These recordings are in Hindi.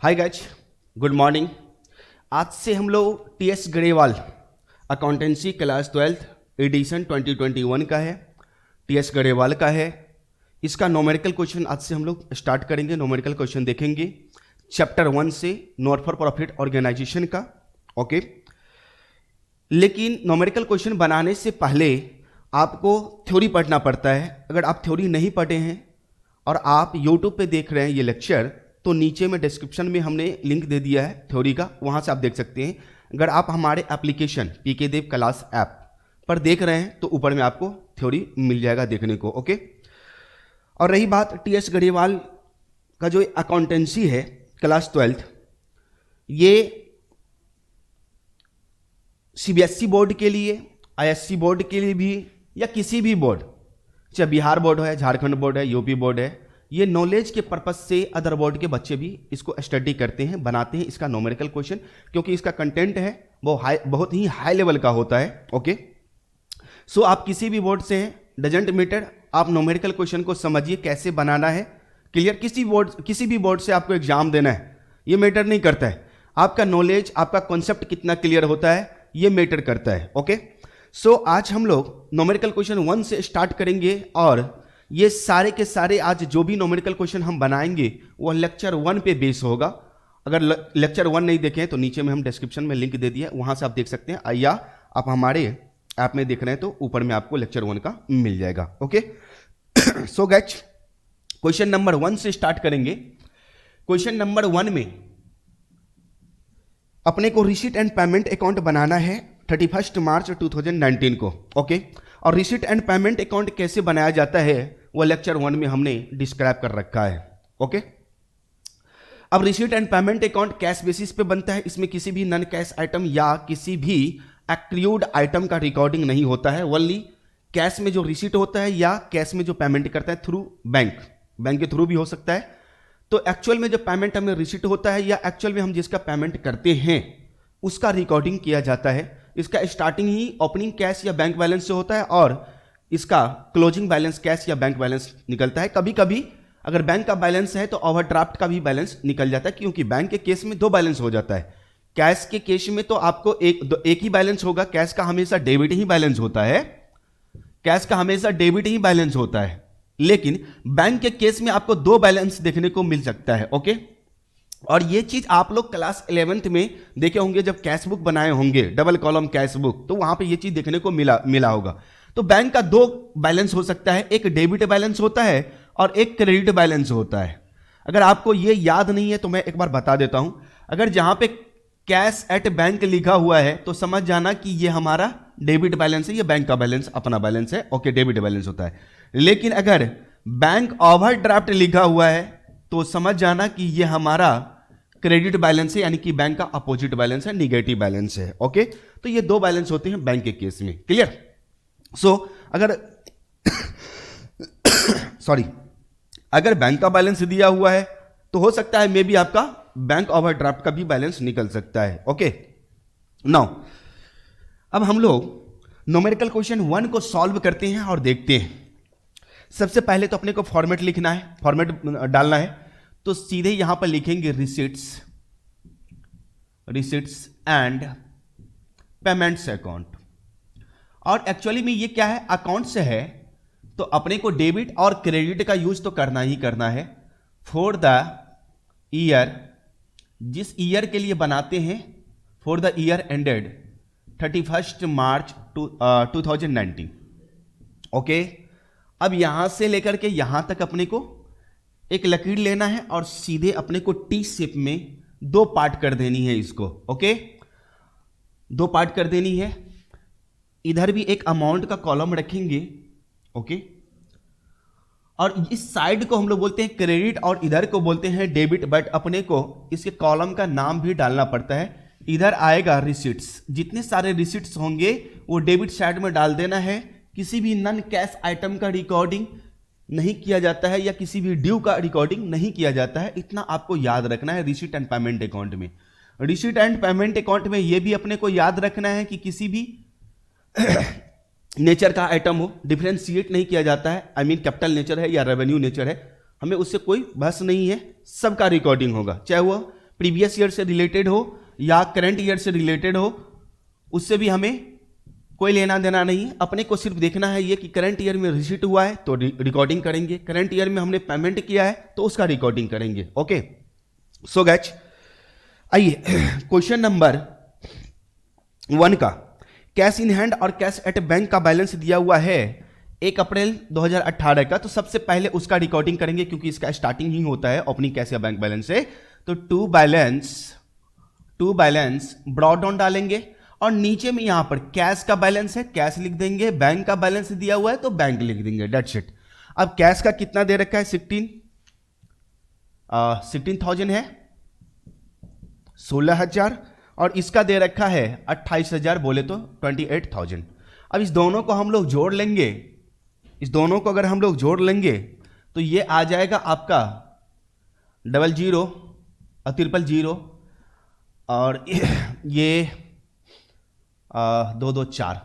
Hi guys, good morning. आज से हम लोग TS Grewal accountancy class 12th edition 2021 का है। टीएस गरेवाल का है। इसका नोमेरिकल क्वेश्चन आज से हम लोग स्टार्ट करेंगे। नोमेरिकल क्वेश्चन देखेंगे चैप्टर 1 से, नॉट फॉर प्रॉफिट ऑर्गेनाइजेशन का। ओके, लेकिन नोमेरिकल क्वेश्चन बनाने से पहले आपको थ्योरी पढ़ना पड़ता है। अगर आप थ्योरी नहीं पढ़े हैं और आप यूट्यूब पे देख रहे हैं ये लेक्चर, तो नीचे में डिस्क्रिप्शन में हमने लिंक दे दिया है थ्योरी का, वहाँ से आप देख सकते हैं। अगर आप हमारे एप्लीकेशन पीके देव क्लास ऐप पर देख रहे हैं तो ऊपर में आपको थ्योरी मिल जाएगा देखने को। ओके, और रही बात टीएस गरेवाल का जो अकाउंटेंसी है क्लास 12th, ये सीबीएसई बोर्ड के लिए, आईएससी बोर्ड के लिए भी, या किसी भी बोर्ड, चाहे बिहार बोर्ड है, झारखंड बोर्ड है, यूपी बोर्ड है, ये नॉलेज के पर्पज से अदर बोर्ड के बच्चे भी इसको स्टडी करते हैं, बनाते हैं इसका नोमेरिकल क्वेश्चन, क्योंकि इसका कंटेंट है वो बहुत ही हाई लेवल का होता है। ओके, सो आप किसी भी बोर्ड से हैं, डजेंट मैटर, आप नोमेरिकल क्वेश्चन को समझिए कैसे बनाना है। क्लियर? किसी भी बोर्ड से आपको एग्जाम देना है, ये मैटर नहीं करता है। आपका नॉलेज, आपका कॉन्सेप्ट कितना क्लियर होता है, ये मैटर करता है। ओके, सो आज हम लोग नोमेरिकल क्वेश्चन 1 से स्टार्ट करेंगे, और ये सारे के सारे आज जो भी नोमेरिकल क्वेश्चन हम बनाएंगे वो लेक्चर 1 पे बेस होगा। अगर लेक्चर 1 नहीं देखें तो नीचे में हम डिस्क्रिप्शन में लिंक दे दिया, वहां से आप देख सकते हैं, या आप हमारे ऐप में देख रहे हैं तो ऊपर में आपको लेक्चर 1 का मिल जाएगा। Okay, so guys, question number 1 से स्टार्ट करेंगे। क्वेश्चन नंबर 1 में अपने को रिसीट एंड पेमेंट अकाउंट बनाना है 31 मार्च 2019 को। ओके, और रिसीट एंड पेमेंट अकाउंट कैसे बनाया जाता है वो लेक्चर 1 में हमने डिस्क्राइब कर रखा है। ओके, अब receipt and payment account cash basis पे बनता है। इसमें किसी भी नॉन कैश आइटम या किसी भी एक्रूड आइटम का रिकॉर्डिंग नहीं होता है। ओनली कैश में जो रिसीट होता है या कैश में जो पेमेंट करता है थ्रू बैंक के थ्रू भी हो सकता है। तो एक्चुअल में जो पेमेंट हमें रिसीट होता है या एक्चुअल में हम जिसका पेमेंट करते हैं उसका रिकॉर्डिंग किया जाता है। इसका स्टार्टिंग ही ओपनिंग कैश या बैंक बैलेंस से होता है और इसका क्लोजिंग बैलेंस कैश या बैंक बैलेंस निकलता है। कभी कभी अगर बैंक का बैलेंस है तो ओवरड्राफ्ट का भी बैलेंस निकल जाता है, क्योंकि बैंक के केस में 2 बैलेंस हो जाता है। कैश के केस में तो आपको एक ही बैलेंस होगा। कैश का हमेशा डेबिट ही बैलेंस होता है, कैश का हमेशा डेबिट ही बैलेंस होता है। लेकिन बैंक के केस में आपको 2 बैलेंस देखने को मिल सकता है। ओके, और ये चीज आप लोग क्लास 11th में देखे होंगे, जब कैश बुक बनाए होंगे, डबल कॉलम कैश बुक, तो वहां पे ये चीज देखने को मिला होगा। तो बैंक का 2 बैलेंस हो सकता है, एक डेबिट बैलेंस होता है और एक क्रेडिट बैलेंस होता है। अगर आपको ये याद नहीं है तो मैं एक बार बता देता हूं। अगर जहां पे कैश एट बैंक लिखा हुआ है तो समझ जाना कि ये हमारा डेबिट बैलेंस है, ये बैंक का बैलेंस अपना बैलेंस है। ओके, डेबिट बैलेंस होता है। लेकिन अगर बैंक ओवरड्राफ्ट लिखा हुआ है तो समझ जाना कि ये हमारा क्रेडिट बैलेंस है, यानी कि बैंक का अपोजिट बैलेंस है, निगेटिव बैलेंस है। ओके, तो ये 2 बैलेंस होते हैं बैंक के केस में। क्लियर? सो अगर अगर बैंक का बैलेंस दिया हुआ है तो हो सकता है मे बी आपका बैंक ओवरड्राफ्ट का भी बैलेंस निकल सकता है। ओके, नाउ अब हम लोग नोमेरिकल क्वेश्चन 1 को सॉल्व करते हैं और देखते हैं। सबसे पहले तो अपने को फॉर्मेट लिखना है, फॉर्मेट डालना है। तो सीधे यहां पर लिखेंगे रिसीट्स एंड पेमेंट्स अकाउंट। और एक्चुअली में ये क्या है, अकाउंट से है तो अपने को डेबिट और क्रेडिट का यूज तो करना ही करना है फॉर द ईयर, जिस ईयर के लिए बनाते हैं, for the year ended 31 March 2019। Okay, अब यहां से लेकर के यहां तक अपने को एक लकीर लेना है और सीधे अपने को टी शेप में 2 पार्ट कर देनी है इसको। ओके, 2 पार्ट कर देनी है। इधर भी एक अमाउंट का कॉलम रखेंगे। ओके, और इस साइड को हम लोग बोलते हैं क्रेडिट और इधर को बोलते हैं डेबिट, बट अपने को इसके कॉलम का नाम भी डालना पड़ता है। इधर आएगा रिसीट्स, जितने सारे रिसीट्स होंगे वो डेबिट साइड में डाल देना है। किसी भी नॉन कैश आइटम का रिकॉर्डिंग नहीं किया जाता है या किसी भी ड्यू का रिकॉर्डिंग नहीं किया जाता है, इतना आपको याद रखना है रिसीट एंड पेमेंट अकाउंट में। रिसीट एंड पेमेंट अकाउंट में यह भी अपने को याद रखना है कि किसी भी नेचर का आइटम हो, डिफरेंशिएट नहीं किया जाता है। आई मीन कैपिटल नेचर है या रेवेन्यू नेचर है, हमें उससे कोई बहस नहीं है, सबका रिकॉर्डिंग होगा, चाहे वो प्रीवियस ईयर से रिलेटेड हो या करंट ईयर से रिलेटेड हो, उससे भी हमें कोई लेना देना नहीं है। अपने को सिर्फ देखना है ये कि करंट ईयर में रिसीट हुआ है तो रिकॉर्डिंग करेंगे, करंट ईयर में हमने पेमेंट किया है तो उसका रिकॉर्डिंग करेंगे। ओके, सो गाइस आइए क्वेश्चन नंबर 1 का कैश इन हैंड और कैश एट बैंक का बैलेंस दिया हुआ है 1 अप्रैल 2018 का। तो सबसे पहले उसका रिकॉर्डिंग करेंगे क्योंकि इसका स्टार्टिंग ही होता है ओपनिंग कैश या बैंक बैलेंस से। तो टू बैलेंस ब्रॉट डाउन डालेंगे और नीचे में यहां पर कैश का बैलेंस है, कैश लिख देंगे, बैंक का बैलेंस दिया हुआ है तो बैंक लिख देंगे, डेट्स इट। अब कैश का कितना दे रखा है 16,000 है, 16,000, और इसका दे रखा है 28,000, बोले तो 28,000। अब इस दोनों को हम लोग जोड़ लेंगे, इस दोनों को अगर हम लोग जोड़ लेंगे तो ये आ जाएगा आपका 00 और 000 और ये 2 2 4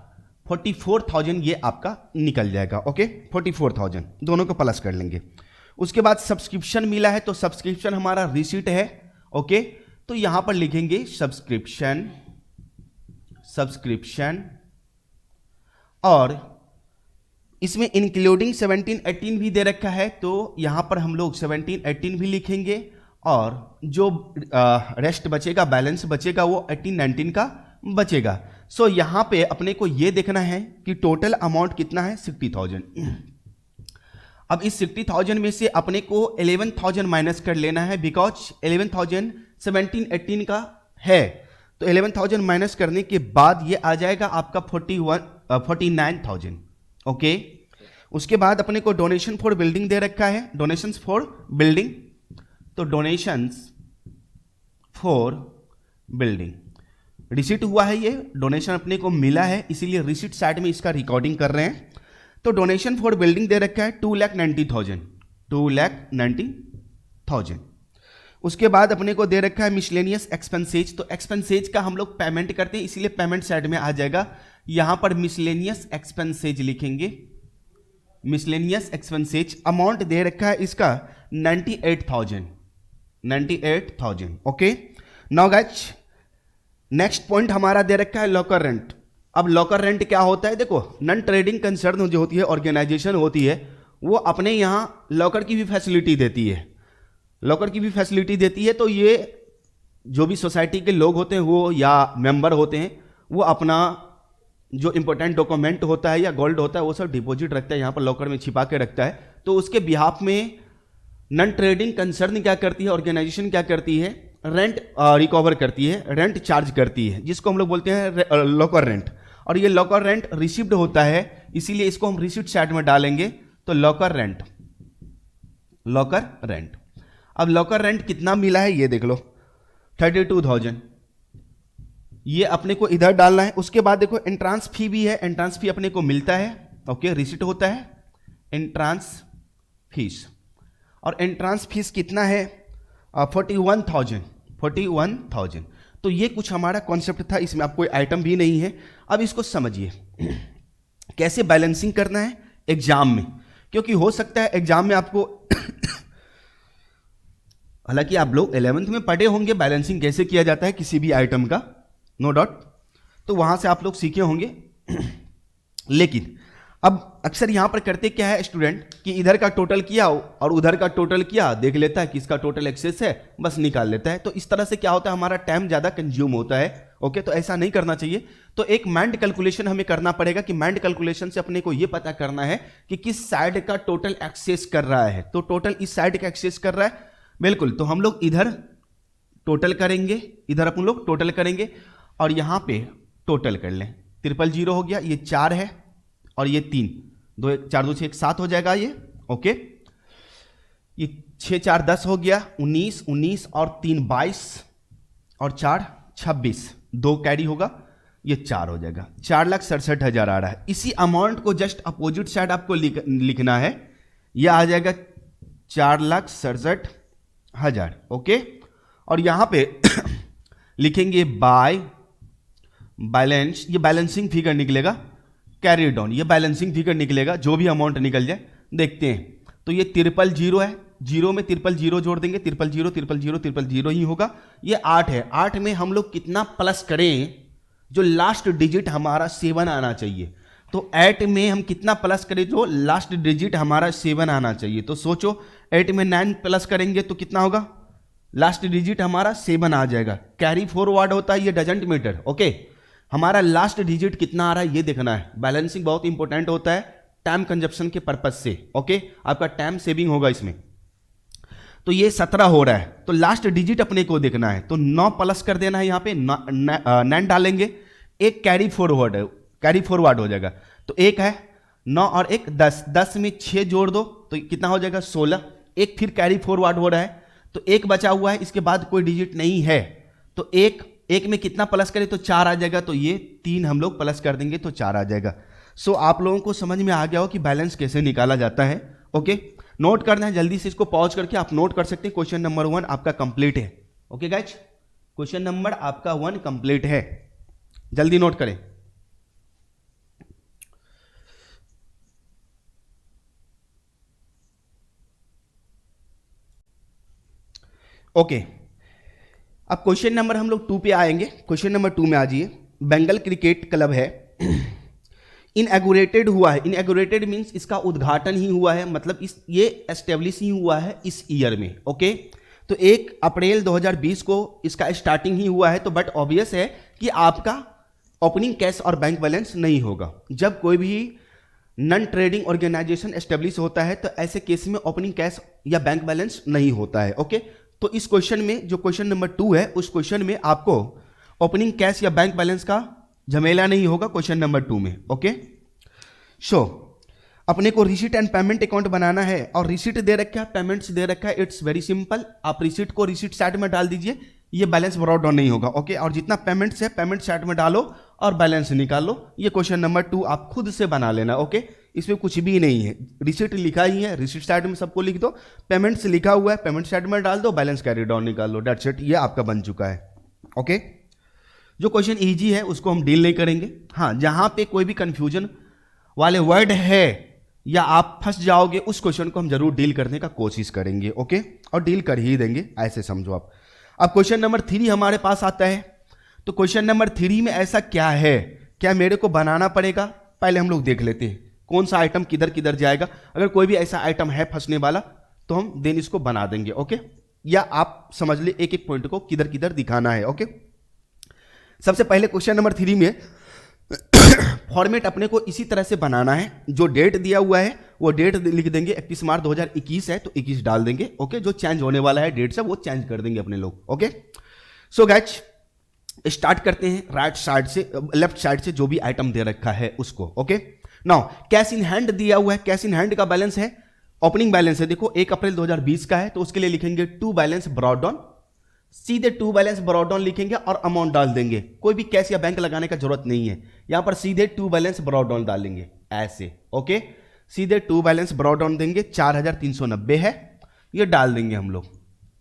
44,000 ये आपका निकल जाएगा। ओके, 44,000 दोनों को प्लस कर लेंगे। उसके बाद सब्सक्रिप्शन मिला है तो सब्सक्रिप्शन हमारा रिसीट है। ओके, तो यहां पर लिखेंगे सब्सक्रिप्शन और इसमें इंक्लूडिंग 17-18 भी दे रखा है तो यहां पर हम लोग 17-18 भी लिखेंगे और जो रेस्ट बचेगा, बैलेंस बचेगा वो 18-19 का बचेगा। सो यहां पे अपने को ये देखना है कि टोटल अमाउंट कितना है 60,000। अब इस 60,000 में से अपने को 11,000 माइनस कर लेना है बिकॉज 11,000 17-18 का है। तो 11,000 माइनस करने के बाद ये आ जाएगा आपका 49,000। ओके, उसके बाद अपने को डोनेशन फॉर बिल्डिंग दे रखा है, डोनेशंस फॉर बिल्डिंग। तो डोनेशंस फॉर बिल्डिंग रिसीट हुआ है, ये डोनेशन अपने को मिला है इसीलिए रिसीट साइड में इसका रिकॉर्डिंग कर रहे हैं। तो डोनेशन फॉर बिल्डिंग दे रखा है 2,90,000। उसके बाद अपने को दे रखा है मिसलेनियस एक्सपेंसेज। तो एक्सपेंसेज का हम लोग पेमेंट करते हैं इसलिए पेमेंट साइड में आ जाएगा, यहां पर मिसलेनियस एक्सपेंसेज लिखेंगे, मिसलेनियस एक्सपेंसेज। अमाउंट दे रखा है इसका 98,000। Okay, now guys next point हमारा दे रखा है लॉकर रेंट। अब लॉकर रेंट क्या होता है, देखो नॉन ट्रेडिंग कंसर्न जो होती है, ऑर्गेनाइजेशन होती है, वो अपने यहां लॉकर की भी फैसिलिटी देती है, लॉकर की भी फैसिलिटी देती है। तो ये जो भी सोसाइटी के लोग होते हैं वो या मेंबर होते हैं वो अपना जो इंपॉर्टेंट डॉक्यूमेंट होता है या गोल्ड होता है वो सब डिपॉजिट रखता है यहाँ पर लॉकर में छिपा के रखता है। तो उसके बिहाफ में नॉन ट्रेडिंग कंसर्न क्या करती है, ऑर्गेनाइजेशन क्या करती है, रेंट रिकवर करती है, रेंट चार्ज करती है, जिसको हम लोग बोलते हैं लॉकर रेंट। और ये लॉकर रेंट रिसीव्ड होता है इसीलिए इसको हम रिसीट साइड में डालेंगे। तो लॉकर रेंट, अब लॉकर रेंट कितना मिला है ये देख लो 32,000, ये अपने को इधर डालना है। उसके बाद देखो एंट्रांस फी भी है, एंट्रांस फी अपने को मिलता है। ओके, रिसीट होता है एंट्रांस फीस और एंट्रांस फीस कितना है 41,000। तो ये कुछ हमारा कॉन्सेप्ट था, इसमें अब कोई आइटम भी नहीं है। अब इसको समझिए कैसे बैलेंसिंग करना है एग्जाम में, क्योंकि हो सकता है एग्जाम में आपको हालांकि आप लोग 11th में पढ़े होंगे बैलेंसिंग कैसे किया जाता है किसी भी आइटम का, नो डाउट, तो वहां से आप लोग सीखे होंगे। लेकिन अब अक्सर यहां पर करते क्या है स्टूडेंट कि इधर का टोटल किया और उधर का टोटल किया, देख लेता है कि इसका टोटल एक्सेस है, बस निकाल लेता है। तो इस तरह से क्या होता है हमारा टाइम ज्यादा कंज्यूम होता है। ओके, तो ऐसा नहीं करना चाहिए। तो एक माइंड कैलकुलेशन हमें करना पड़ेगा कि माइंड कैलकुलेशन से अपने को यह पता करना है कि किस साइड का टोटल एक्सेस कर रहा है। तो टोटल इस साइड का एक्सेस कर रहा है, बिल्कुल। तो हम लोग इधर टोटल करेंगे, इधर अपन लोग टोटल करेंगे और यहां पे टोटल कर लें। 000 हो गया, ये 4 है और ये 3, 2 4 2 6 7 हो जाएगा ये। ओके, ये 6 4 10 हो गया, 19 और 3 22 और 4 26, 2 कैरी होगा, ये 4 हो जाएगा। 4,67,000 आ रहा है। इसी अमाउंट को जस्ट अपोजिट साइड आपको लिखना है, यह आ जाएगा 4,67,000। ओके, और यहां पे लिखेंगे बाय बैलेंस, ये बैलेंसिंग फिगर निकलेगा, कैरी डाउन, ये बैलेंसिंग फिगर निकलेगा, जो भी अमाउंट निकल जाए देखते हैं। तो ये 000 है, जीरो में ट्रिपल जीरो जोड़ देंगे, triple zero triple zero triple zero ही होगा। ये 8 है, 8 में हम लोग कितना प्लस करें, जो लास्ट डिजिट हमारा 7 आना चाहिए। तो 8 में हम कितना प्लस करें, जो लास्ट डिजिट हमारा 7 आना चाहिए। तो सोचो 8 में 9 प्लस करेंगे तो कितना होगा, लास्ट डिजिट हमारा 7 आ जाएगा। कैरी फॉरवर्ड होता है, ये डजंट मैटर। ओके, हमारा लास्ट डिजिट कितना आ रहा है ये देखना है। बैलेंसिंग बहुत इंपॉर्टेंट होता है टाइम कंजप्शन के पर्पज से। ओके, आपका टाइम सेविंग होगा इसमें। तो ये 17 हो रहा है, तो लास्ट डिजिट अपने को देखना है। तो 9 प्लस कर देना है, यहाँ पे 9 डालेंगे, एक कैरी फॉरवर्ड है, कैरी फॉरवर्ड हो जाएगा। तो एक है 9 और एक 10, 10 में 6 जोड़ दो तो कितना हो जाएगा 16। एक फिर कैरी फॉरवर्ड हो रहा है, तो एक बचा हुआ है, इसके बाद कोई डिजिट नहीं है। तो एक में कितना प्लस करें तो 4 आ जाएगा। तो ये 3 हम लोग प्लस कर देंगे तो 4 आ जाएगा। सो आप लोगों को समझ में आ गया हो कि बैलेंस कैसे निकाला जाता है। ओके, नोट करना है, जल्दी से इसको पॉज करके आप नोट कर सकते हैं। क्वेश्चन नंबर 1 आपका कंप्लीट है। ओके गाइज, क्वेश्चन नंबर आपका 1 कंप्लीट है, जल्दी नोट करें। ओके, अब क्वेश्चन नंबर हम लोग 2 पे आएंगे। क्वेश्चन नंबर 2 में आ जाइए। बंगाल क्रिकेट क्लब है, इनएगोरेटेड हुआ है। इनएगोरेटेड मींस इसका उद्घाटन ही हुआ है, मतलब ये एस्टेब्लिश ही हुआ है इस ईयर में। ओके, तो 1 अप्रैल 2020 को इसका स्टार्टिंग ही हुआ है। तो बट ऑब्वियस है कि आपका ओपनिंग कैश और बैंक बैलेंस नहीं होगा। जब कोई भी नॉन ट्रेडिंग ऑर्गेनाइजेशन एस्टेब्लिश होता है तो ऐसे केस में ओपनिंग कैश या बैंक बैलेंस नहीं होता है। ओके, तो इस क्वेश्चन में जो क्वेश्चन नंबर 2 है, उस क्वेश्चन में आपको ओपनिंग कैश या बैंक बैलेंस का झमेला नहीं होगा क्वेश्चन नंबर 2 में। ओके, सो अपने को रिसीट एंड पेमेंट अकाउंट बनाना है और रिसीट दे रखा है, पेमेंट्स दे रखा है। इट्स वेरी सिंपल, आप रिसीट को रिसीट साइड में डाल दीजिए, ये बैलेंस ब्रॉट डाउन नहीं होगा। ओके, और जितना पेमेंट्स है पेमेंट साइड में डालो और बैलेंस निकाल लो। ये क्वेश्चन नंबर 2 आप खुद से बना लेना। ओके, इसमें कुछ भी नहीं है, रिसीट लिखा ही है, रिसीट साइड में सबको लिख दो, पेमेंट्स लिखा हुआ है, पेमेंट साइड में डाल दो, बैलेंस कैरी डाउन निकाल लो, डेट्स इट, ये आपका बन चुका है। ओके, जो क्वेश्चन इजी है उसको हम डील नहीं करेंगे। हाँ, जहां पे कोई भी कंफ्यूजन वाले वर्ड है या आप फंस जाओगे, उस क्वेश्चन को हम जरूर डील करने का कोशिश करेंगे। ओके, और डील कर ही देंगे, ऐसे समझो आप। अब क्वेश्चन नंबर 3 हमारे पास आता है। तो क्वेश्चन नंबर 3 में ऐसा क्या है, क्या मेरे को बनाना पड़ेगा, पहले हम लोग देख लेते हैं कौन सा आइटम किधर किधर जाएगा। अगर कोई भी ऐसा आइटम है फंसने वाला तो हम देन इसको बना देंगे। ओके, या आप समझ ले एक एक पॉइंट को किधर किधर दिखाना है। ओके, सबसे पहले क्वेश्चन नंबर 3 में फॉर्मेट अपने को इसी तरह से बनाना है। जो डेट दिया हुआ है वो डेट लिख देंगे, 31 मार्च 2021 है तो 21 डाल देंगे। ओके, जो चेंज होने वाला है डेट से वो चेंज कर देंगे अपने लोग। ओके, सो गाइस स्टार्ट करते हैं राइट साइड से, लेफ्ट साइड से जो भी आइटम दे रखा है उसको। Okay, now cash in hand दिया हुआ है, कैश इन हैंड का बैलेंस है, ओपनिंग बैलेंस है, देखो 1 अप्रैल 2020 का है, तो उसके लिए लिखेंगे टू बैलेंस ब्रॉट डाउन, सीधे टू बैलेंस ब्रॉट डाउन लिखेंगे और अमाउंट डाल देंगे। कोई भी कैश या बैंक लगाने का जरूरत नहीं है, यहां पर सीधे टू बैलेंस ब्रॉट डाउन डालेंगे ऐसे। ओके, सीधे टू बैलेंस ब्रॉट डाउन देंगे, 4390 है, ये डाल देंगे हम लोग,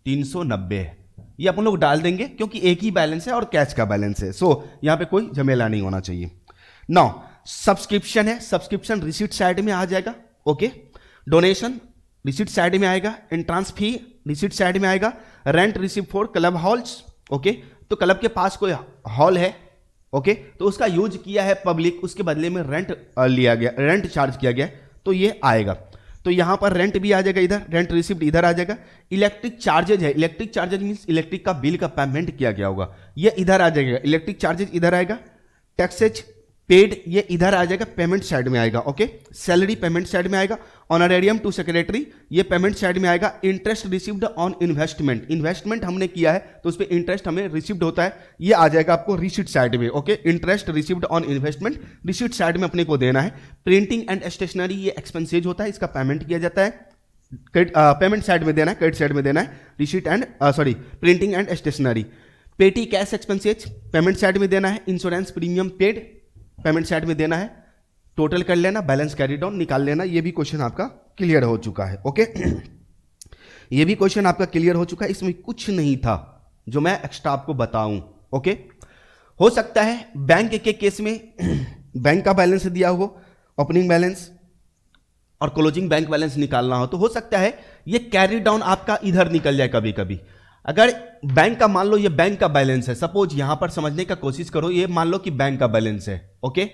390 है, ये अपन लोग डाल देंगे क्योंकि एक ही बैलेंस है और कैश का बैलेंस है। सो यहां पे कोई झमेला नहीं होना चाहिए। नाउ सब्सक्रिप्शन है, सब्सक्रिप्शन रिसीट साइड में आ जाएगा। ओके, डोनेशन रिसीट साइड में आएगा, एंट्रांस फी रिसीट साइड में आएगा, rent receive for club halls. Okay, तो क्लब के पास कोई हॉल है, ओके, तो उसका यूज किया है पब्लिक, उसके बदले में रेंट लिया गया, रेंट चार्ज किया गया, तो ये आएगा। तो यहां पर रेंट भी आ जाएगा, इधर रेंट रिसिप्ट इधर आ जाएगा। इलेक्ट्रिक चार्जेज है, इलेक्ट्रिक चार्जेज मींस इलेक्ट्रिक का बिल का पेमेंट किया गया होगा, ये इधर आ जाएगा, इलेक्ट्रिक चार्जेज इधर आएगा। टैक्सेज पेड ये इधर आ जाएगा, पेमेंट साइड में आएगा। ओके, सैलरी पेमेंट साइड में आएगा। ऑनरेरियम टू सेक्रेटरी ये पेमेंट साइड में आएगा। Interest received on investment, investment हमने किया है तो उस पर इंटरेस्ट हमें रिसीव्ड होता है, ये आ जाएगा आपको रिसीट साइड में। Okay, interest received on investment receipt side में अपने को देना है। प्रिंटिंग एंड स्टेशनरी ये एक्सपेंसेज होता है, इसका पेमेंट किया जाता है, पेमेंट साइड में देना है, क्रेडिट साइड में देना है। Receipt and printing and stationery. Petty cash expenses payment side में देना है। Insurance premium paid payment side में देना है। टोटल कर लेना, बैलेंस कैरी डाउन निकाल लेना। ये भी क्वेश्चन आपका क्लियर हो चुका है। ओके, ये भी क्वेश्चन आपका क्लियर हो चुका है, इसमें कुछ नहीं था जो मैं एक्स्ट्रा आपको बताऊं। ओके, हो सकता है बैंक के केस में बैंक का बैलेंस दिया हो, ओपनिंग बैलेंस और क्लोजिंग बैंक बैलेंस निकालना हो सकता है ये कैरी डाउन आपका इधर निकल जाए कभी कभी। अगर बैंक का मान लो ये बैंक का बैलेंस है, सपोज यहां पर समझने का कोशिश करो, ये मान लो कि बैंक का बैलेंस है, ओके।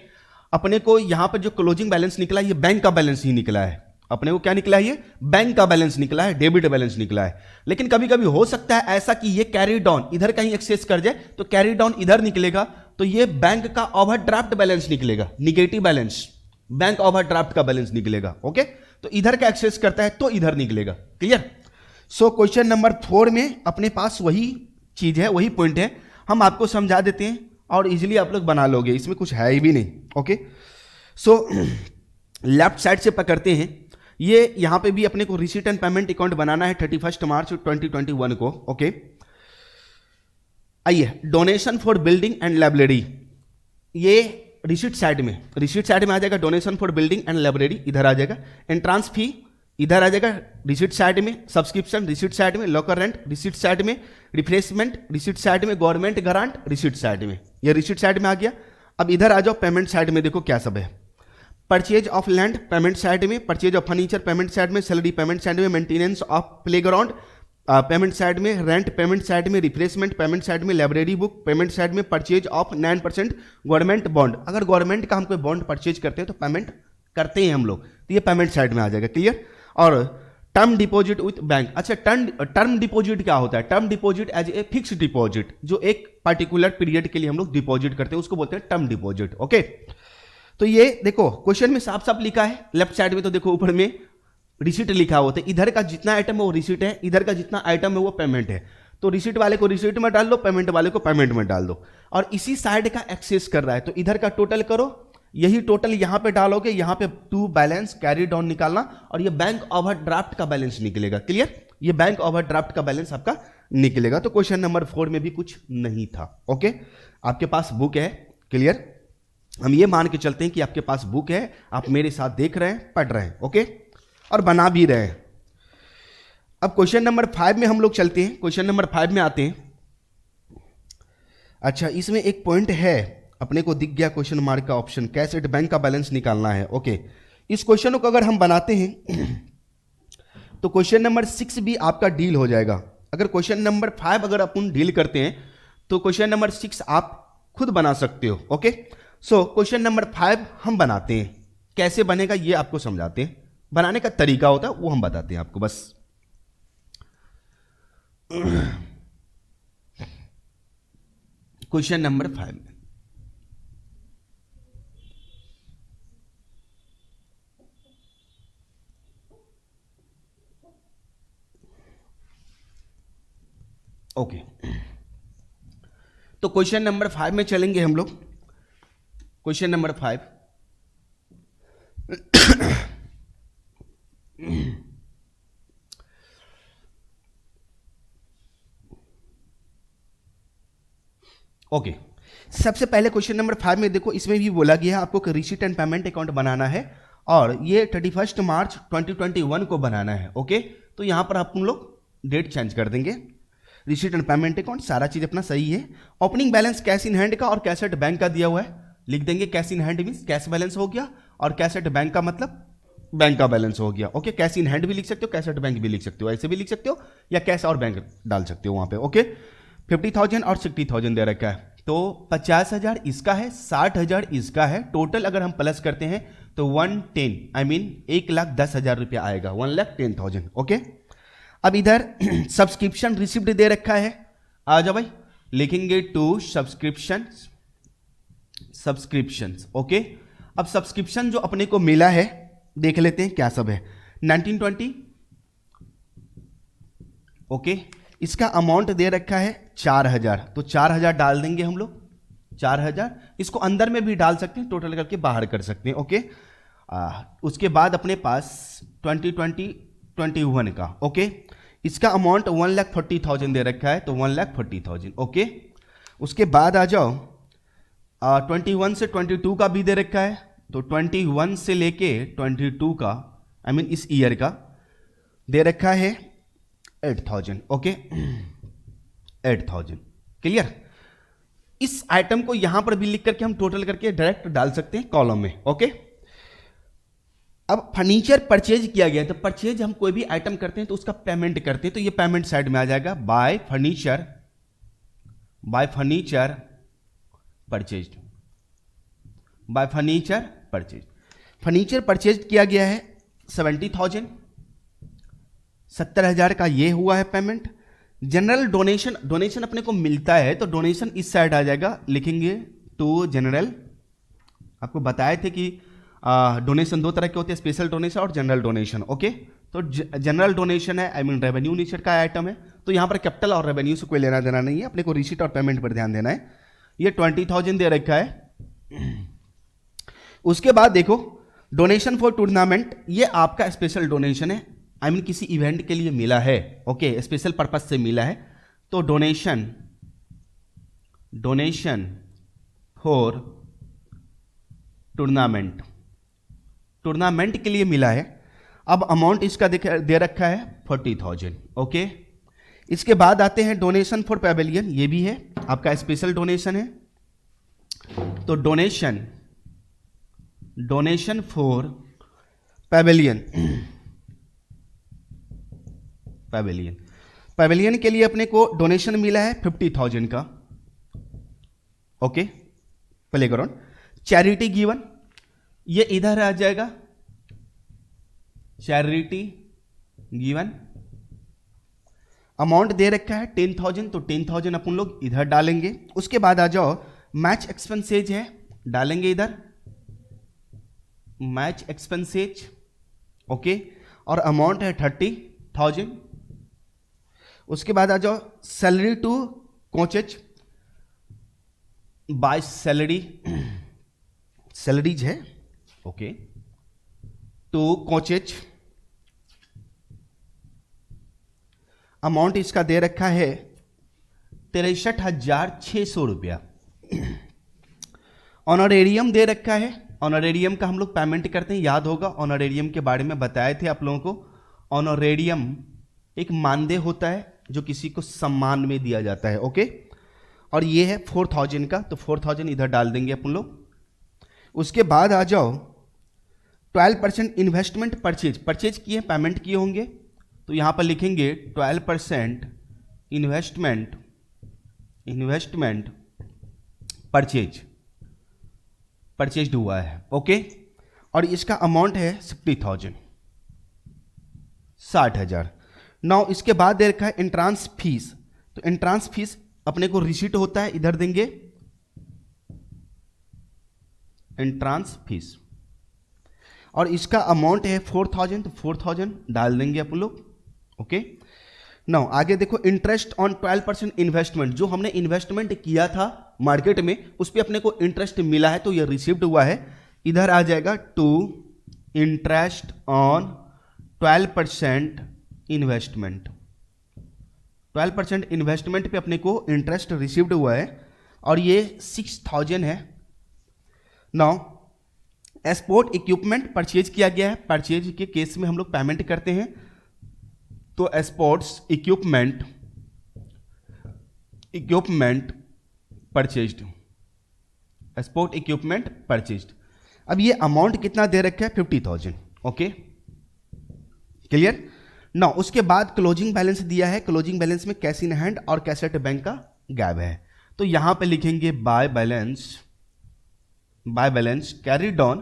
अपने को यहां पर जो क्लोजिंग बैलेंस निकला ये बैंक का बैलेंस ही निकला है, अपने को क्या निकला है, ये बैंक का बैलेंस निकला है, डेबिट बैलेंस निकला है। लेकिन कभी कभी हो सकता है ऐसा कि ये कैरी डाउन इधर कहीं एक्सेस कर जाए, तो कैरी डाउन इधर निकलेगा, तो ये बैंक का ओवरड्राफ्ट बैलेंस निकलेगा, निगेटिव बैलेंस, बैंक ओवरड्राफ्ट का बैलेंस निकलेगा, ओके। तो इधर का एक्सेस करता है तो इधर निकलेगा, क्लियर। सो क्वेश्चन नंबर 4 में अपने पास वही चीज है, वही पॉइंट है, हम आपको समझा देते हैं और इजीली आप लोग बना लोगे, इसमें कुछ है ही भी नहीं, ओके। सो लेफ्ट साइड से पकड़ते हैं, ये यहां पे भी अपने को रिसीट एंड पेमेंट अकाउंट बनाना है 31 मार्च 2021 को, ओके। आइए, donation for building and library, ये रिसीट साइड में आ जाएगा, donation for building and library इधर आ जाएगा, एंट्रांस फी इधर आ जाएगा रिसीट साइड में, सब्सक्रिप्शन रिसीट साइड में, लॉकर रेंट रिसीट साइड में, रिफ्रेशमेंट रिसीट साइड में, गवर्नमेंट ग्रांट रिसीट साइड में, ये रिसीट साइड में आ गया। अब इधर आ जाओ पेमेंट साइड में, देखो क्या सब है, purchase of land payment side में, purchase of furniture payment side में, सैलरी पेमेंट साइड में, maintenance of playground payment side में, रेंट पेमेंट साइड में, रिफ्रेशमेंट पेमेंट साइड में, लाइब्रेरी बुक पेमेंट साइड में, परचेज ऑफ 9% गवर्नमेंट बॉन्ड, अगर गवर्नमेंट का हम कोई बॉन्ड परचेज करते हैं तो पेमेंट करते हैं हम लोग, तो ये पेमेंट साइड में आ जाएगा, क्लियर। और टर्म डिपॉजिट विथ बैंक, अच्छा टर्म डिपॉजिट क्या होता है, term deposit as a fix deposit, जो एक पर्टिकुलर पीरियड के लिए हम लोग डिपॉजिट करते हैं उसको बोलते हैं टर्म डिपॉजिट, ओके। तो ये देखो क्वेश्चन में साफ साफ लिखा है, लेफ्ट साइड में तो देखो ऊपर में रिसीट लिखा होता है, इधर का जितना आइटम है वो रिसीट है, इधर का जितना आइटम है वो पेमेंट है, तो रिसीट वाले को रिसीट में डाल दो, पेमेंट वाले को पेमेंट में डाल दो, और इसी साइड का एक्सेस कर रहा है तो इधर का टोटल करो, यही टोटल यहां पे डालोगे, यहां पे टू बैलेंस कैरी डाउन निकालना, और ये बैंक ओवरड्राफ्ट का बैलेंस निकलेगा, क्लियर, ये बैंक ओवरड्राफ्ट का बैलेंस आपका निकलेगा। तो क्वेश्चन नंबर 4 में भी कुछ नहीं था, ओके। आपके पास बुक है, क्लियर, हम ये मान के चलते हैं कि आपके पास बुक है, आप मेरे साथ देख रहे हैं, पढ़ रहे हैं, ओके, और बना भी रहे हैं। अब क्वेश्चन नंबर 5 में हम लोग चलते हैं, क्वेश्चन नंबर 5 में आते हैं। अच्छा, इसमें एक पॉइंट है, अपने को दिख गया क्वेश्चन मार्क का ऑप्शन, कैश एट बैंक का बैलेंस निकालना है, ओके। इस क्वेश्चन को अगर हम बनाते हैं तो क्वेश्चन नंबर 6 भी आपका डील हो जाएगा। अगर क्वेश्चन नंबर 5 अगर अपन डील करते हैं तो क्वेश्चन नंबर 6 आप खुद बना सकते हो, ओके। सो क्वेश्चन नंबर 5 हम बनाते हैं, कैसे बनेगा ये आपको समझाते हैं, बनाने का तरीका होता है वो हम बताते हैं आपको, बस। क्वेश्चन नंबर 5 में ओके, तो क्वेश्चन नंबर 5 में चलेंगे हम लोग। Question number 5, okay. सबसे पहले क्वेश्चन नंबर 5 में देखो, इसमें भी बोला गया है आपको कि रिसीट एंड पेमेंट अकाउंट बनाना है और ये 31 मार्च 2021 को बनाना है, ओके। तो यहां पर आप हम लोग डेट चेंज कर देंगे, रिसीट एंड पेमेंट अकाउंट सारा चीज अपना सही है। Opening balance cash in hand का और कैश एट बैंक का दिया हुआ है, लिख देंगे cash in hand means cash balance हो गया, और कैश एट बैंक का मतलब बैंक का बैलेंस हो गया, ओके। कैश इन हैंड भी लिख सकते हो, कैश एट बैंक भी लिख सकते हो, ऐसे भी लिख सकते हो, या कैश और बैंक डाल सकते हो वहां पे, ओके। 50,000 और 60,000 दे रखा है, तो 50,000 इसका है, 60,000 इसका है, टोटल अगर हम प्लस करते हैं तो 110 आई मीन 1,10,000 रुपया आएगा, 1,10,000, ओके। अब इधर सब्सक्रिप्शन रिसिप्ट दे रखा है, आ जाओ भाई, लिखेंगे टू सब्सक्रिप्शन, ओके। अब सब्सक्रिप्शन जो अपने को मिला है देख लेते हैं क्या सब है। 1920, ओके, इसका अमाउंट दे रखा है 4,000, तो 4,000 डाल देंगे हम लोग, 4,000, इसको अंदर में भी डाल सकते हैं, टोटल करके बाहर कर सकते हैं, ओके। उसके बाद अपने पास 2020-21 का, ओके, इसका अमाउंट 1,40,000 दे रखा है, तो 1,40,000, ओके। उसके बाद आ जाओ 21 से 22 का भी दे रखा है, तो 21 से लेके 22 का आई मीन इस ईयर का दे रखा है 8,000, ओके, 8,000, क्लियर। इस आइटम को यहां पर भी लिख करके हम टोटल करके डायरेक्ट डाल सकते हैं कॉलम में, ओके। अब फर्नीचर परचेज किया गया, तो परचेज हम कोई भी आइटम करते हैं तो उसका पेमेंट करते हैं, तो ये पेमेंट साइड में आ जाएगा, bye furniture purchase, bye furniture purchase. Furniture purchase किया गया है 70,000, 70,000 का ये हुआ है पेमेंट। जनरल डोनेशन, डोनेशन अपने को मिलता है तो डोनेशन इस साइड आ जाएगा, लिखेंगे टू जनरल। आपको बताए थे कि डोनेशन दो तरह के होते हैं, स्पेशल डोनेशन और जनरल डोनेशन। ओके, तो जनरल डोनेशन है, आई मीन रेवेन्यू नीचेड का आइटम है, तो यहाँ पर कैपिटल और रेवेन्यू से कोई लेना देना नहीं है, अपने को रिसीट और पेमेंट पर ध्यान देना है। ये 20,000 दे रखा है। उसके बाद देखो डोनेशन फॉर टूर्नामेंट, ये आपका स्पेशल डोनेशन है, आई मीन किसी इवेंट के लिए मिला है, ओके, स्पेशल पर्पज से मिला है, तो डोनेशन फॉर टूर्नामेंट के लिए मिला है। अब अमाउंट इसका दे रखा है 40,000, ओके। इसके बाद आते हैं डोनेशन फॉर पैवेलियन, ये भी है आपका स्पेशल डोनेशन है, तो डोनेशन फॉर पैवेलियन के लिए अपने को डोनेशन मिला है 50,000 का, ओके, प्लेग्राउंड। चैरिटी गिवन, ये इधर आ जाएगा, चैरिटी गिवन। अमाउंट दे रखा है 10,000, तो 10,000 अपन लोग इधर डालेंगे। उसके बाद आ जाओ मैच एक्सपेंसेज है, डालेंगे इधर मैच एक्सपेंसेज, ओके, और अमाउंट है 30,000। उसके बाद आ जाओ salary to coaches, by salaries है, ओके, टू कोचेज। अमाउंट इसका दे रखा है 63,600 रुपया। ऑनरेरियम दे रखा है, ऑनरेरियम का हम लोग पेमेंट करते हैं, याद होगा ऑनरेरियम के बारे में बताए थे आप लोगों को। ऑनरेरियम एक मानदेय होता है जो किसी को सम्मान में दिया जाता है, ओके, और ये है 4,000 का, तो 4,000 इधर डाल देंगे अपन लोग। उसके बाद आ जाओ 12% इन्वेस्टमेंट परचेज किए, पेमेंट किए होंगे, तो यहां पर लिखेंगे 12% इन्वेस्टमेंट परचेज हुआ है, ओके, और इसका अमाउंट है 60,000, 60,000। नाउ इसके बाद दे रखा है एंट्रांस फीस, तो एंट्रांस फीस अपने को रिसीट होता है, इधर देंगे एंट्रांस फीस, और इसका अमाउंट है 4,000, तो 4,000 डाल देंगे अपन लोग, ओके। नाउ आगे देखो इंटरेस्ट ऑन 12% इन्वेस्टमेंट, जो हमने इन्वेस्टमेंट किया था मार्केट में उस पर अपने को इंटरेस्ट मिला है, तो ये रिसीव्ड हुआ है, इधर आ जाएगा to interest on 12% investment. 12% investment पे अपने को इंटरेस्ट रिसीव्ड हुआ है, और ये 6,000 है। नाउ एक्सपोर्ट इक्विपमेंट परचेज किया गया है, परचेज के केस में हम लोग पेमेंट करते हैं, तो exports equipment purchased, export equipment purchased. अब ये अमाउंट कितना दे रखा है 50,000, ओके, क्लियर। नाउ उसके बाद क्लोजिंग बैलेंस दिया है, क्लोजिंग बैलेंस में कैश इन हैंड और कैश एट बैंक का गैप है, तो यहां पे लिखेंगे बाय बैलेंस कैरीड ऑन।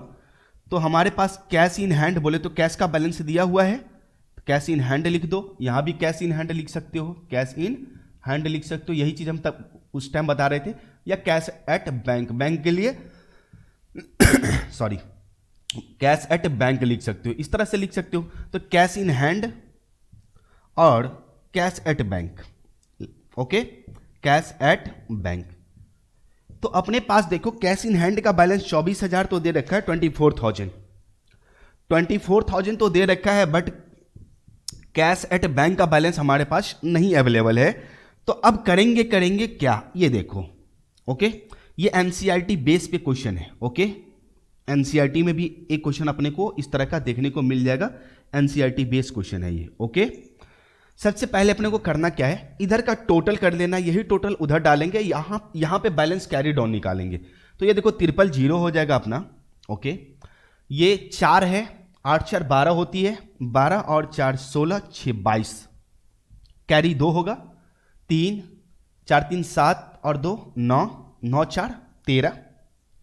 तो हमारे पास कैश इन हैंड बोले तो कैश का बैलेंस दिया हुआ है, कैश इन हैंड लिख दो, यहां भी कैश इन हैंड लिख सकते हो, कैश इन हैंड लिख सकते हो, यही चीज हम तब उस टाइम बता रहे थे, या कैश एट बैंक, बैंक के लिए सॉरी कैश एट बैंक लिख सकते हो, इस तरह से लिख सकते हो, तो कैश इन हैंड और cash at bank, okay, cash at bank. तो अपने पास देखो कैश इन हैंड का बैलेंस 24,000 तो दे रखा है, 24,000 तो दे रखा है, बट कैश एट बैंक का बैलेंस हमारे पास नहीं अवेलेबल है। तो अब करेंगे क्या, ये देखो, ओके, ये एनसीईआरटी बेस पे क्वेश्चन है, ओके, एनसीईआरटी में भी एक क्वेश्चन अपने को इस तरह का देखने को मिल जाएगा, एनसीईआरटी बेस क्वेश्चन है ये, ओके। सबसे पहले अपने को करना क्या है, इधर का टोटल कर लेना, यही टोटल उधर डालेंगे, यहां पे बैलेंस कैरी डाउन निकालेंगे, तो ये देखो 000 हो जाएगा अपना, ओके, ये 4 है 8 4 12 होती है, 12 और 4 16, 6 22, कैरी 2 होगा, 3 4 3 7 और 2 9, 9 4 13,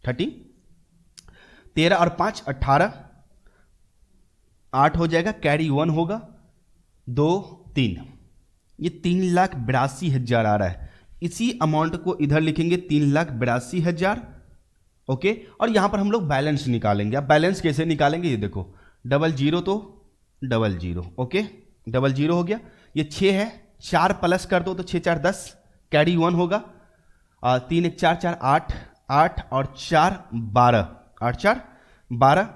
13, 13 और 5 18, 8 हो जाएगा, कैरी 1 होगा, 2 3, ये 3,82,000 आ रहा है। इसी अमाउंट को इधर लिखेंगे 3,82,000, ओके। और यहां पर हम लोग बैलेंस निकालेंगे। अब बैलेंस कैसे निकालेंगे, ये देखो, 00 तो 00, ओके, 00 हो गया। ये 6 है, 4 प्लस कर दो तो 6 4 10, कैरी 1 होगा, 3 1 4 4 8, 8 और 4 12, 8 4 12,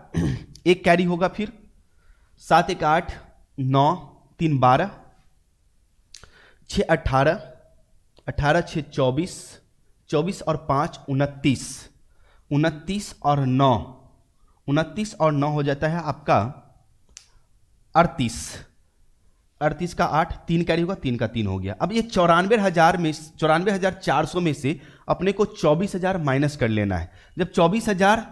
एक कैरी होगा, फिर 7 1 8 9 3 12, 6 18, 18 6 24, 24 और 5 29, 29 और 9, 29 और 9 हो जाता है आपका 38, 38 का 8, 3 कैरी होगा, 3 का 3 हो गया। अब ये 94,000 में 94,400 में से अपने को 24,000 माइनस कर लेना है। जब 24,000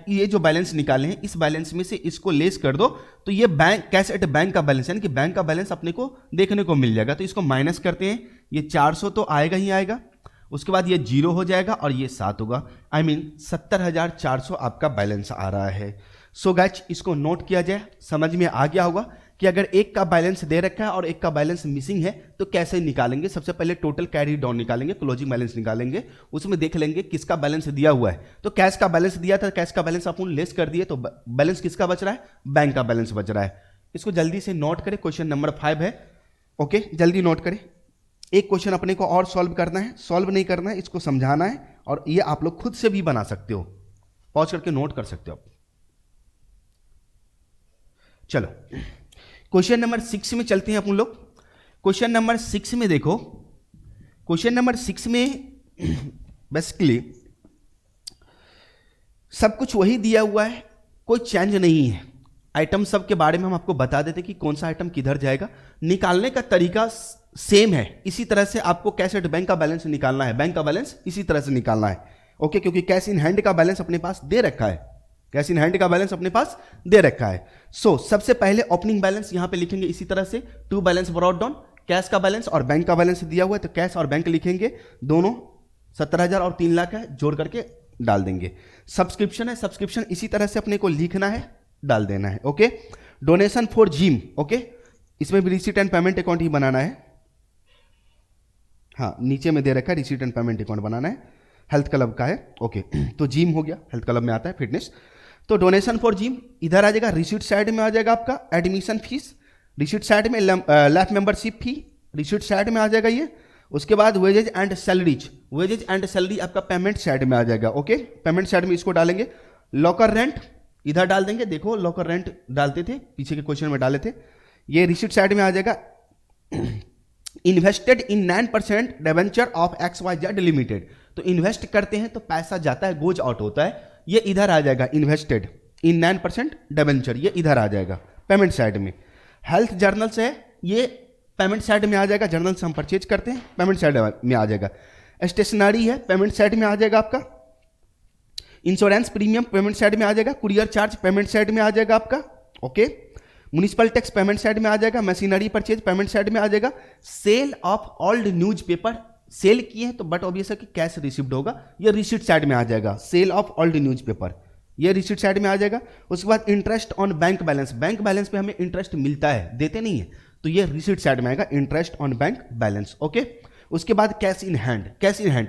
ये जो बैलेंस निकाले हैं, इस बैलेंस में से इसको लेस कर दो तो ये बैंक कैश एट बैंक का बैलेंस, यानी कि बैंक का बैलेंस अपने को देखने को मिल जाएगा। तो इसको माइनस करते हैं, ये 400 तो आएगा ही आएगा, उसके बाद ये 0 हो जाएगा और ये 7 होगा। I mean 70,400 आपका बैलेंस आ रहा है। सो गाइस, इसको नोट किया जाए, समझ में आ गया होगा कि अगर एक का बैलेंस दे रखा है और एक का बैलेंस मिसिंग है तो कैसे निकालेंगे। सबसे पहले टोटल कैरी डाउन निकालेंगे, क्लोजिंग बैलेंस निकालेंगे, उसमें देख लेंगे किसका बैलेंस दिया हुआ है। तो कैश का बैलेंस दिया था, कैश का बैलेंस अपन लेस कर दिए, तो बैलेंस किसका बच रहा है, बैंक का बैलेंस बच रहा है। इसको जल्दी से नोट करें, क्वेश्चन नंबर 5 है, ओके, जल्दी नोट करें। एक क्वेश्चन अपने को और सॉल्व करना है, सॉल्व नहीं करना है, इसको समझाना है, और ये आप लोग खुद से भी बना सकते हो, पॉज करके नोट कर सकते हो आप। चलो क्वेश्चन नंबर 6 में चलते हैं अपन लोग। क्वेश्चन नंबर 6 में देखो, क्वेश्चन नंबर 6 में बेसिकली सब कुछ वही दिया हुआ है, कोई चेंज नहीं है। आइटम सब के बारे में हम आपको बता देते कि कौन सा आइटम किधर जाएगा, निकालने का तरीका सेम है। इसी तरह से आपको कैश एट बैंक का बैलेंस निकालना है, बैंक का बैलेंस इसी तरह से निकालना है, ओके, क्योंकि कैश इन हैंड का बैलेंस अपने पास दे रखा है, कैश इन हैंड का बैलेंस अपने पास दे रखा है। सो सबसे पहले ओपनिंग बैलेंस यहां पे लिखेंगे इसी तरह से, to balance brought down, cash का बैलेंस और बैंक का बैलेंस दिया हुआ है, तो कैश और बैंक लिखेंगे, दोनों 70,000 और 3 लाख है, जोड़ करके डाल देंगे। सब्सक्रिप्शन है, सब्सक्रिप्शन इसी तरह से अपने को लिखना है, डाल देना है, okay. Donation for gym, okay, इसमें भी रिसीट एंड पेमेंट अकाउंट ही बनाना है, हाँ नीचे में दे रखा है रिसीट एंड पेमेंट अकाउंट बनाना है, हेल्थ क्लब का है, ओके। तो जिम हो गया, हेल्थ क्लब में आता है फिटनेस। तो डोनेशन फॉर जिम इधर आ जाएगा, रिसीट साइड में आ जाएगा आपका एडमिशन फीस, रिसीट साइड में lab membership fee, receipt side में आ जाएगा ये। उसके बाद wages and salaries, wages and salary आपका पेमेंट साइड में आ जाएगा, ओके, पेमेंट साइड में इसको डालेंगे। लॉकर रेंट इधर डाल देंगे, देखो लॉकर रेंट डालते थे, पीछे के क्वेश्चन में डाले थे, ये रिसीट साइड में आ जाएगा। Invested in 9% debenture of XYZ limited, तो इन्वेस्ट करते हैं तो पैसा जाता है, गोज आउट होता है, ये इधर आ जाएगा, इन्वेस्टेड इन 9% डिबेंचर, ये इधर आ जाएगा पेमेंट साइड में। हेल्थ जर्नल्स है, ये पेमेंट साइड में आ जाएगा, जर्नल्स हम परचेज करते हैं, पेमेंट साइड में आ जाएगा। स्टेशनरी है, पेमेंट साइड में आ जाएगा आपका। इंश्योरेंस प्रीमियम पेमेंट साइड में आ जाएगा। कुरियर चार्ज पेमेंट साइड में आ जाएगा आपका, okay. Municipal tax payment side में आ जाएगा। मशीनरी परचेज पेमेंट साइड में आ जाएगा। Sale of old newspaper, sale किए हैं तो बट ऑब्वियस है कि कैश रिसीव्ड होगा, ये रिसीट साइड में आ जाएगा। सेल ऑफ ओल्ड न्यूज़पेपर, ये रिसीट साइड में आ जाएगा। उसके बाद interest on bank balance, bank balance पे हमें इंटरेस्ट मिलता है, देते नहीं है, तो ये रिसीट साइड में आएगा, interest on bank balance, okay. उसके बाद cash in hand, cash in hand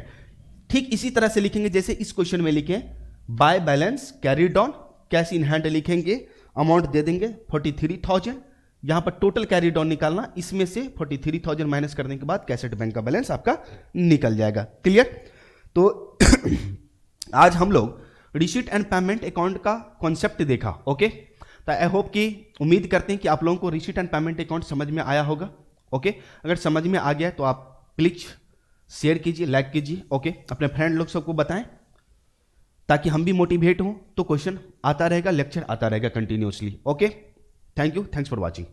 ठीक इसी तरह से लिखेंगे जैसे इस क्वेश्चन में लिखे, by balance carried on, cash in hand लिखेंगे, अमाउंट दे देंगे 43,000, यहां पर टोटल कैरी डाउन निकालना, इसमें से 43,000 माइनस करने के बाद कैश एट बैंक का बैलेंस आपका निकल जाएगा। क्लियर? तो आज हम लोग रिसीट एंड पेमेंट अकाउंट का कॉन्सेप्ट देखा, ओके। तो आई होप कि उम्मीद करते हैं कि आप लोगों को रिसीट एंड पेमेंट अकाउंट समझ में आया होगा, ओके। अगर समझ में आ गया तो आप प्लीज शेयर कीजिए, लाइक कीजिए, ओके, अपने फ्रेंड लोग सबको बताएं ताकि हम भी मोटिवेट हों। तो क्वेश्चन आता रहेगा, लेक्चर आता रहेगा continuously, okay. Thank you, thanks for watching.